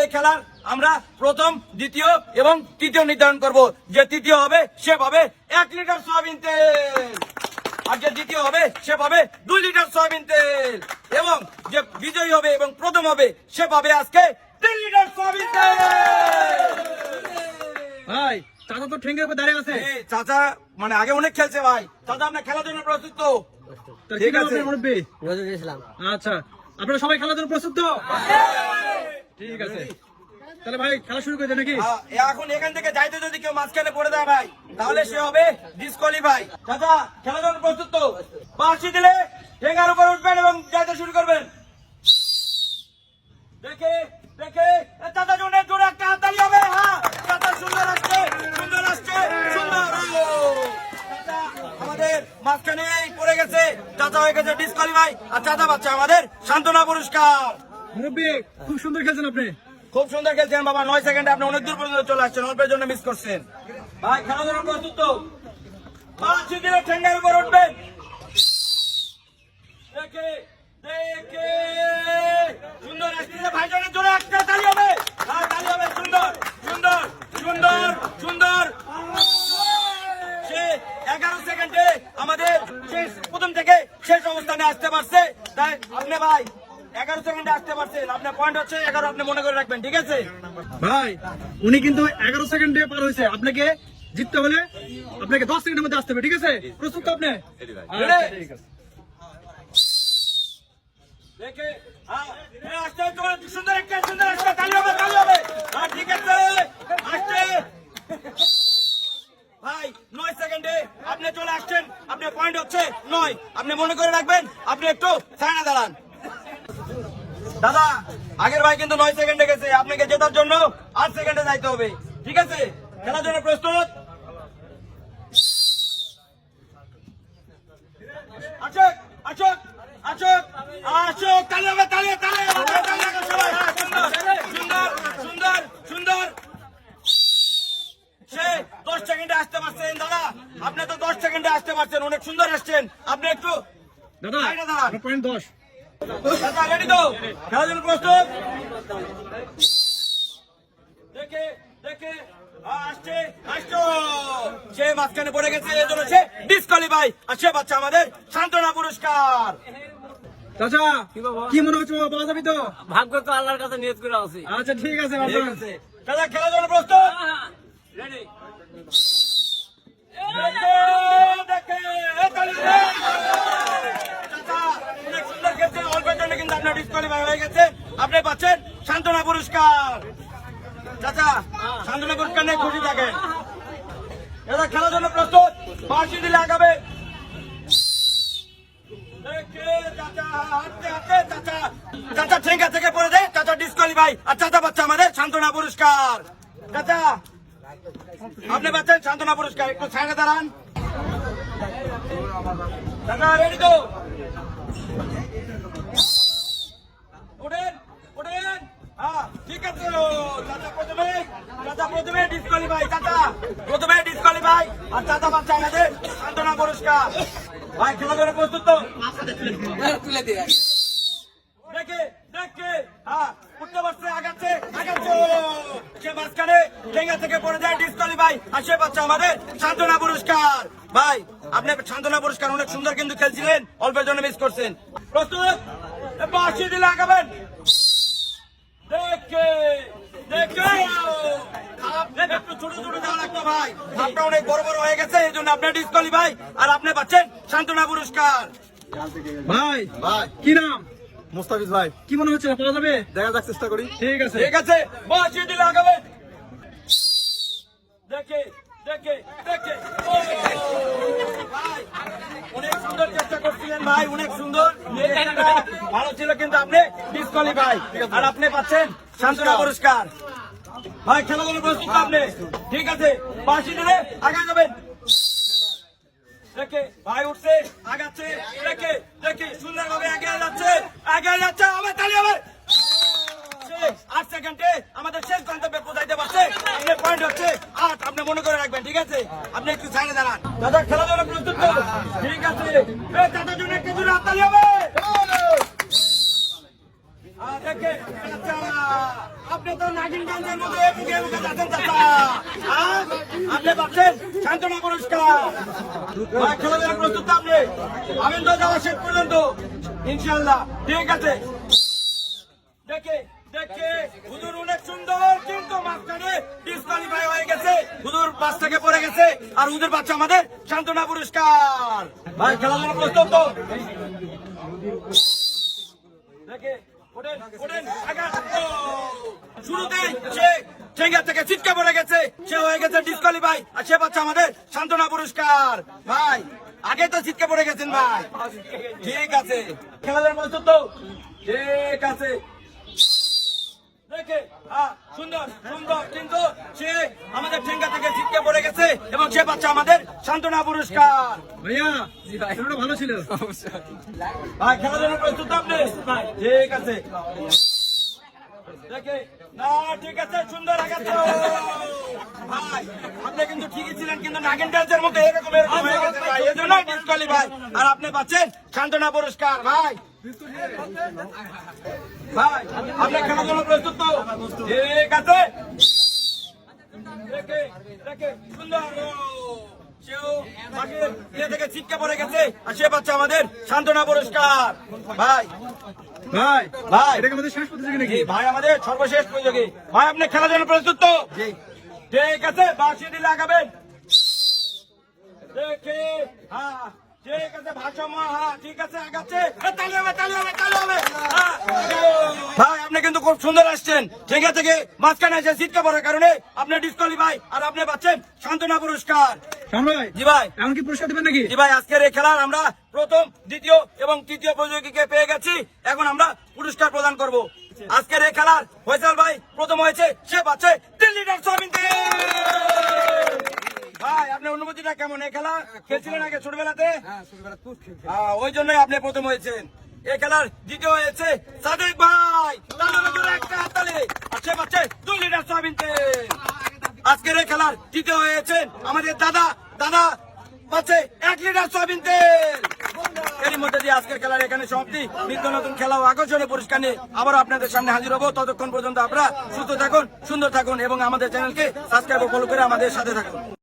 এই খেলার আমরা প্রথম, দ্বিতীয় এবং তৃতীয় নির্ধারণ করব। যে তৃতীয় হবে সে পাবে 1 লিটার সয়াবিন তেল, আর যে দ্বিতীয় হবে সে পাবে 2 লিটার সয়াবিন তেল, এবং যে বিজয়ী হবে এবং প্রথম হবে সে পাবে আজকে 3 লিটার সয়াবিন তেল। ভাই চাচা তো ঠেঙ্গের উপর দাঁড়িয়ে আছে। চাচা মানে আগে অনেক খেলছে ভাই। চাচা আপনার খেলার জন্য প্রস্তুত তো? ঠিক আছে মুরব্বি। আচ্ছা, আপনারা সবাই খেলার জন্য প্রস্তুত তো? ঠিক আছে, তাহলে ভাই খেলা শুরু করে দেন নাকি? এখন এখান থেকে যাইতে যদি কেউ মাঝখানে পড়ে দেয় ভাই, তাহলে সে হবে ডিসকোয়ালিফাই। চাচা খেলার জন্য প্রস্তুত তো? বাঁশি দিলে ঠেঙ্গার উপর উঠবেন এবং যাইতে শুরু করবেন। দেখে দেখে চাচা জন্য জোরে একটা হাততালি হবে। হ্যাঁ, চাচা সুন্দর আসছে, সুন্দর আসছে, সুন্দর। চাচা আমাদের মাঝখানে পড়ে গেছে, চাচা হয়ে গেছে ডিসকোয়ালিফাই, আর চাচা পাচ্ছে আমাদের সান্ত্বনা পুরস্কার। মুরব্বি খুব সুন্দর খেলছেন আপনি। খুব সুন্দর খেলছেন বাবা, 9 সেকেন্ডে আপনি অনেক দূর পর্যন্ত চলে আসছেন, অল্পের জন্য মিস করছেন। ভাই খেলার জন্য প্রস্তুত তো? বাঁশি দিলে ঠেঙ্গার উপর উঠবেন। দেখে দেখে সুন্দর আসছে ভাই, জনের জোরে একটা তালি হবে। হ্যাঁ, তালি হবে। সুন্দর সুন্দর সুন্দর সুন্দর। সে 11 সেকেন্ডে আমাদের শেষ, প্রথম থেকে শেষ অবস্থানে আসতে পারছে। তাই আপনি ভাই 11 সেকেন্ডে আসতে পারছেন, আপনার পয়েন্ট হচ্ছে 11, আপনি মনে করে রাখবেন, ঠিক আছে? ভাই উনি কিন্তু 11 সেকেন্ডে পার হয়েছে, আপনাকে জিততে হলে আপনাকে 10 সেকেন্ডের মধ্যে আসতে হবে, ঠিক আছে? প্রস্তুত তো আপনি? আচ্ছা, ঠিক আছে। দেখে আসতে সুন্দর একটা, সুন্দর একটা তালি হবে, তালি হবে। হ্যাঁ, ঠিক আছে, আসছে ভাই 9 সেকেন্ডে আপনি চলে আসছেন, আপনার পয়েন্ট হচ্ছে 9, আপনি মনে করে রাখবেন। আপনি একটু সাইনা দাঁড়ান। দাদা আগের ভাই কিন্তু 9 সেকেন্ডে গেছে, আপনাকে জেতার জন্য 8 সেকেন্ডে যাইতে হবে, ঠিক আছে? খেলার জন্য প্রস্তুত? আসুক আসুক আসুক আসুক, তালি হবে, তালি তালি সবাই। সুন্দর সুন্দর সুন্দর। সে 10 সেকেন্ডে আসতে পারছেন দাদা, আপনি তো 10 সেকেন্ডে আসতে পারছেন, অনেক সুন্দর আসছেন। আপনি একটু দাদা আপনার পয়েন্ট 10। দাদা রেডি তো? খেলার জন্য প্রস্তুত? দেখে দেখে আসছে আসছো, সে মাঝখানে পড়ে গেছে, এই জন্য সে ডিসকোয়ালিফাই, আর সে পাচ্ছে আমাদের সান্ত্বনা পুরস্কার। চাচা কি মনে হচ্ছে বাবা, পাওয়া যাবে তো? ভাগ্য তো আল্লাহর কাছে নিয়ত করে আছি। আচ্ছা ঠিক আছে ঠিক বাবা। আছে দাদা, খেলার জন্য প্রস্তুত? রেডি? দেখে দেখে তালি দে। চাচা অনেক সুন্দর খেলছে, অল্পের জন্য কিন্তু আপনার ডিসকোয়ালিফাই হয়ে গেছে, আপনি পাচ্ছেন সান্ত্বনা পুরস্কার। চাচা সান্ত্বনা পুরস্কার নিয়ে খুশি থাকেন। দাদা খেলার জন্য প্রস্তুত? বাঁশি দিলে আগাবে। দেখে চাচা হাঁটতে হাঁটতে চাচা, চাচা ঠেঙ্গা থেকে পড়ে যায়, চাচা ডিসকোয়ালিফাই, আর চাচা পাচ্ছে আমাদের সান্ত্বনা পুরস্কার। চাচা আপনি পাচ্ছেন সান্ত্বনা পুরস্কার, একটু সাইডে দাঁড়ান। চাচা রেডি তো? ওঠেন ওঠেন। হ্যাঁ ঠিক আছে। চাচা প্রথমে ডিসকোয়ালিফাই, চাচা প্রথমে ডিসকোয়ালিফাই, আর চাচা পাচ্ছে আমাদের সান্ত্বনা পুরস্কার। ভাই খেলা করে প্রস্তুত তো? তুলে দিয়ে দেখে দেখে হ্যাঁ উঠতে পারছে, আগাচ্ছে আগাচ্ছে, সে মাঝখানে ঠেঙ্গা থেকে পড়ে যায়, ডিসকোয়ালিফাই, আর সে পাচ্ছে আমাদের সান্ত্বনা পুরস্কার। ভাই আপনি সান্ত্বনা পুরস্কার, অনেক সুন্দর কিন্তু খেলছিলেন, অল্পের জন্য মিস করছেন। প্রস্তুত? বাঁশি দিলে আগাবেন। দেখে দেখে একটু ছোট ছোট দেওয়া লাগতো ভাই, আপনি অনেক বড় বড় হয়ে গেছে, এই জন্য আপনার ডিসকোয়ালিফাই, আর আপনি পাচ্ছেন সান্ত্বনা পুরস্কার। ভাই ভাই কি নাম? মুস্তাফিজ ভাই, কি মনে হচ্ছে পাওয়া যাবে? দেখা যাক, চেষ্টা করি। ঠিক আছে ঠিক আছে, বাঁশি দিলে আগাবেন। দেখে দেখে দেখে ও ভাই অনেক সুন্দর চেষ্টা করছিলেন ভাই, অনেক সুন্দর, ভালো ছিল, কিন্তু আপনি ডিসকোয়ালিফাই, আর আপনি পাচ্ছেন সান্ত্বনা পুরস্কার। ভাই খেলা করে প্রস্তুত তো আপনি? ঠিক আছে, বাঁশি দিলে আগা যাবেন। দেখে ভাই উঠছে, আগাচ্ছে, দেখে দেখে সুন্দরভাবে এগিয়ে যাচ্ছে, এগিয়ে যাচ্ছে, হবে তালি হবে। 8 সেকেন্ডে আমাদের শেষ গন্তব্যে পৌঁছাইতে পারছে, আপনার পয়েন্ট হচ্ছে 8, আপনি মনে করে রাখবেন, ঠিক আছে? আপনি একটু সাইডে দাঁড়ান। দাদা খেলার জন্য প্রস্তুত তো? ঠিক আছে, দাদার জন্য একটু জোরে হাততালি হবে। দেখে চাচা আপনি তো নাগিনগঞ্জের মতো মুখে মুখে যাচ্ছেন চাচা। হ্যাঁ? আপনি পাচ্ছেন সান্ত্বনা পুরস্কার। ভাই, খেলাধুলা প্রস্তুত তো আপনি? আমিন তো যাওয়া শেষ পর্যন্ত ইনশাল্লাহ। ঠিক আছে, দেখে দেখে হুজুর অনেক সুন্দর, কিন্তু মাঝখানে ডিসকোয়ালিফাই হয়ে গেছে। হুজুর পাশ থেকে পড়ে গেছে, আর হুজুর পাচ্ছে আমাদের সান্ত্বনা পুরস্কার। ভাই, খেলাধুলা প্রস্তুত তো? দেখে ওঠেন, ওঠেন, আঘাত। ও! শুরুতেই সে চেঙ্গা থেকে ছিটকে পড়ে গেছে, সে হয়ে গেছে ডিসকোয়ালিফাই, আর সে পাচ্ছে আমাদের সান্ত্বনা পুরস্কার। ভাই, আগে তো ছিটকে পড়ে গেছেন ভাই। ঠিক আছে, খেলাধুলা প্রস্তুত তো? ঠিক আছে, দেখে সুন্দর সুন্দর, কিন্তু সে আমাদের ঠেঙ্গা থেকে ছিটকে পড়ে গেছে এবং সে পাচ্ছে আমাদের সান্ত্বনা পুরস্কার। ভাইয়া খেলাটা ভালো ছিল। ভাই, খেলার জন্য প্রস্তুত আপনি? ঠিক আছে, দেখে না, ঠিক আছে, সুন্দর আঘাত। ভাই, আপনি কিন্তু ঠিকই ছিলেন, কিন্তু নাগিন ডান্সের মতো এরকম হয়ে গেছে ভাই, এই জন্য ডিসকোয়ালিফাই, আর আপনি পাচ্ছেন সান্ত্বনা পুরস্কার। ভাই ভাই, আপনি খেলার জন্য প্রস্তুত তো? ঠিক আছে, দেখে দেখে সুন্দর। সেও বাকির ইয়ে থেকে ছিটকে পড়ে গেছে, আর সে পাচ্ছে আমাদের সান্ত্বনা পুরস্কার। ভাই ভাই ভাই, এটা কি আমাদের শেষ প্রতিযোগী নাকি? জি ভাই, আমাদের সর্বশেষ প্রতিযোগী। ভাই, আপনি খেলার জন্য প্রস্তুত তো? ঠিক আছে, বাঁশিটি লাগাবেন। দেখে ঠিক আছে, ভারসাম্য, ঠিক আছে, আগাচ্ছে। তালি হবে, তালি হবে, তালি হবে। ভাই, আপনি কিন্তু খুব সুন্দর আসছেন। ঠিক থেকে মাঝখানে এসে ছিটকে পড়ার কারণে আপনি ডিসকোয়ালিফাই, আর আপনি পাচ্ছেন সান্ত্বনা পুরস্কার। শামীম ভাই, জি ভাই, এমন কি পুরস্কার দিবেন নাকি? জি ভাই, আজকের এই খেলার আমরা প্রথম, দ্বিতীয় এবং তৃতীয় প্রতিযোগীকে পেয়ে গেছি। এখন আমরা পুরস্কার প্রদান করব। আজকের এই খেলার ফয়সাল ভাই প্রথম হয়েছে, সে পাচ্ছে 3 লিটার সয়াবিন তেল। ভাই, আপনার অনুভূতিটা কেমন? এই খেলা খেলছিলেন আগে ছোটবেলাতে? ওই জন্যই আপনি প্রথম হয়েছেন। এই খেলার দ্বিতীয় হয়েছে সাদেক ভাই, তাহলে জোরে একটা হাততালি। আর সে পাচ্ছে 2 লিটার সয়াবিন তেল। আজকের এই খেলার তৃতীয় হয়েছে আমাদের দাদা, দাদা পাচ্ছে 1 লিটার সয়াবিন তেল। এরই মধ্যে দিয়ে আজকের খেলার এখানে সমাপ্তি। নিত্য নতুন খেলা ও আকর্ষণীয় পুরস্কার নিয়ে আবার আপনাদের সামনে হাজির হবো। ততক্ষণ পর্যন্ত আপনারা সুস্থ থাকুন, সুন্দর থাকুন এবং আমাদের চ্যানেলকে সাবস্ক্রাইব ও ফলো করে আমাদের সাথে থাকুন।